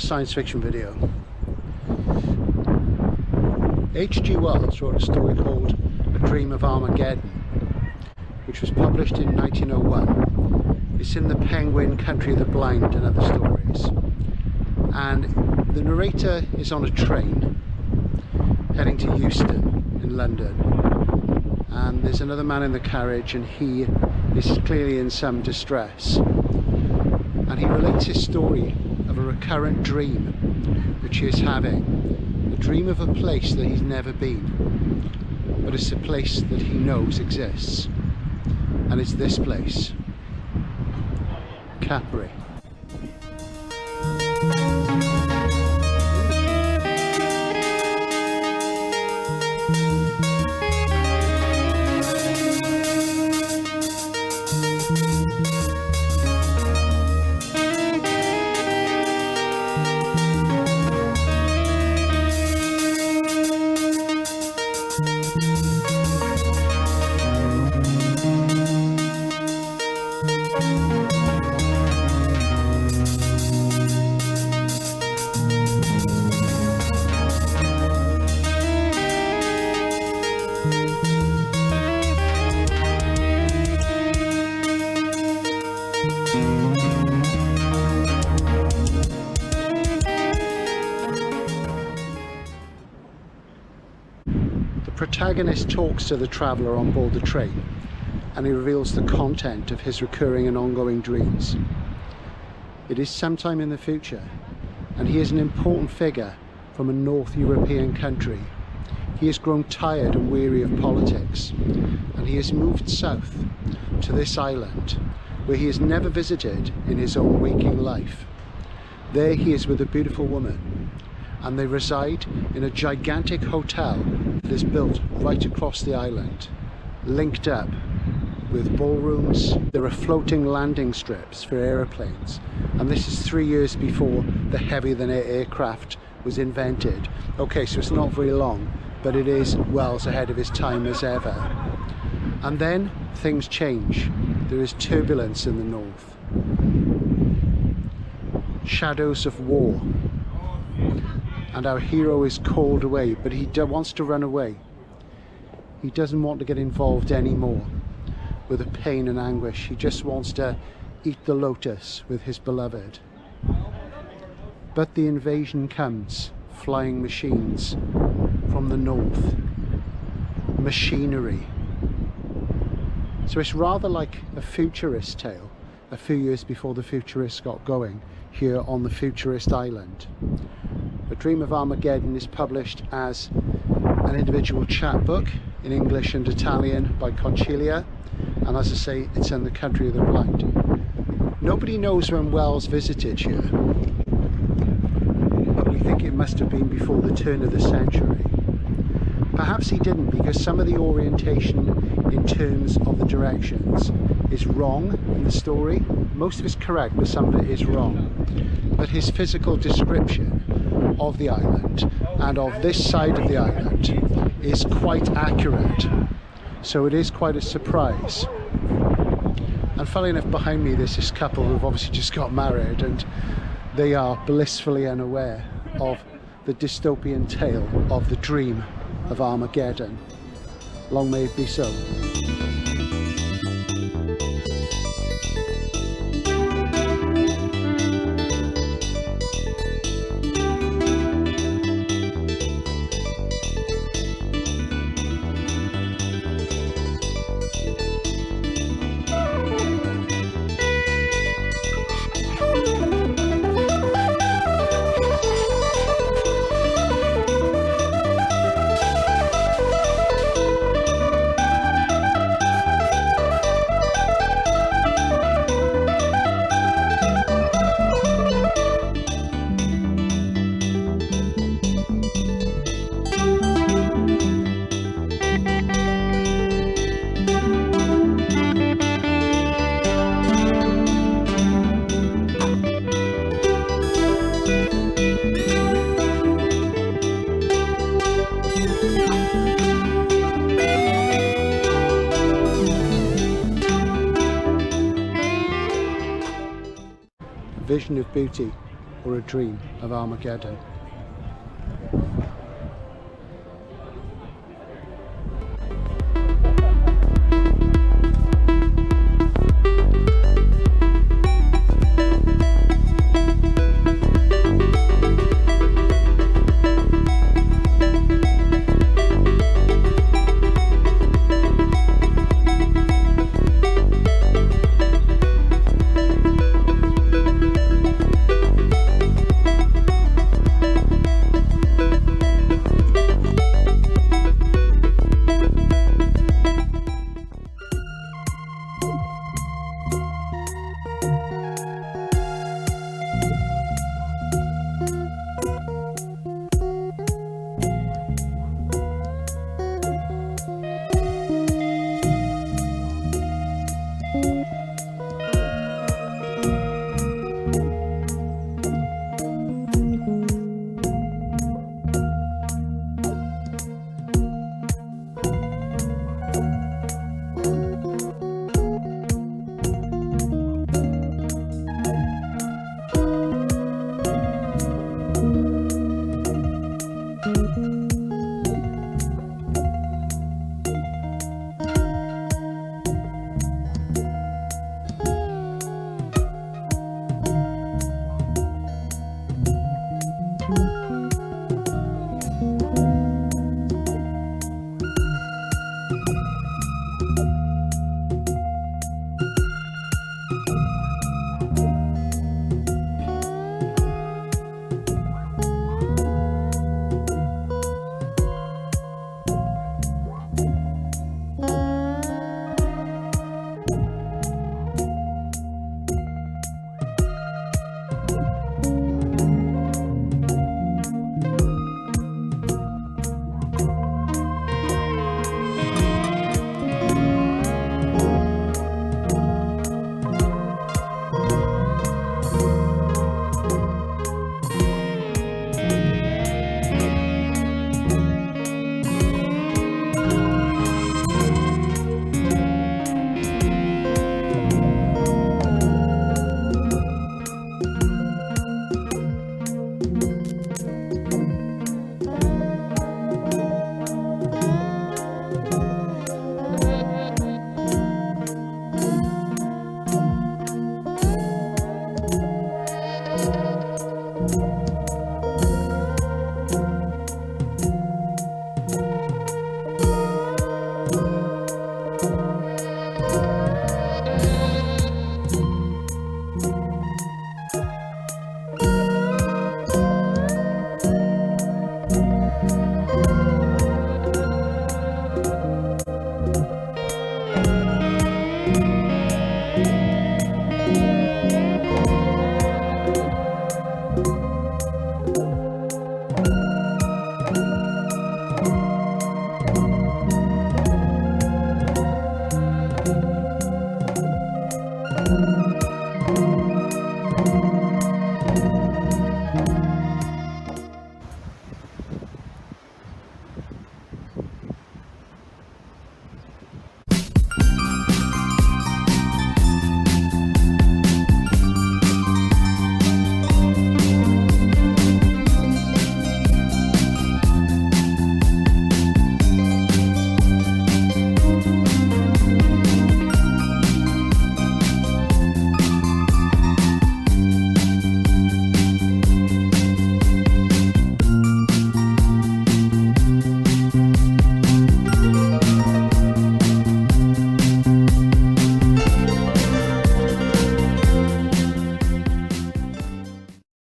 science fiction video. H.G. Wells wrote a story called Dream of Armageddon, which was published in 1901. It's in the Penguin, Country of the Blind and Other Stories. And the narrator is on a train heading to Euston in London. And there's another man in the carriage, and he is clearly in some distress. And he relates his story of a recurrent dream which he is having. A dream of a place that he's never been, but it's a place that he knows exists. And it's this place, Capri. The protagonist talks to the traveller on board the train, and he reveals the content of his recurring and ongoing dreams. It is sometime in the future, and he is an important figure from a North European country. He has grown tired and weary of politics, and he has moved south to this island where he has never visited in his own waking life. There he is with a beautiful woman, and they reside in a gigantic hotel that is built right across the island, linked up with ballrooms. There are floating landing strips for aeroplanes, and this is 3 years before the heavier-than-air aircraft was invented. Okay, so it's not very long, but it is Wells ahead of his time as ever. And then things change. There is turbulence in the north, shadows of war, and our hero is called away, but he wants to run away. He doesn't want to get involved anymore with the pain and anguish. He just wants to eat the lotus with his beloved. But the invasion comes, flying machines from the north, machinery. So it's rather like a futurist tale, a few years before the futurists got going here on the futurist island. The Dream of Armageddon is published as an individual chapbook in English and Italian by Concilia, and as I say, it's in the Country of the Blind. Nobody knows when Wells visited here, but we think it must have been before the turn of the century. Perhaps he didn't, because some of the orientation in terms of the directions is wrong in the story. Most of it's correct, but some of it is wrong. But his physical description of the island and of this side of the island is quite accurate. So it is quite a surprise. And funnily enough, behind me there's this couple who've obviously just got married, and they are blissfully unaware of the dystopian tale of the Dream of Armageddon. Long may it be so. Vision of beauty or a dream of Armageddon.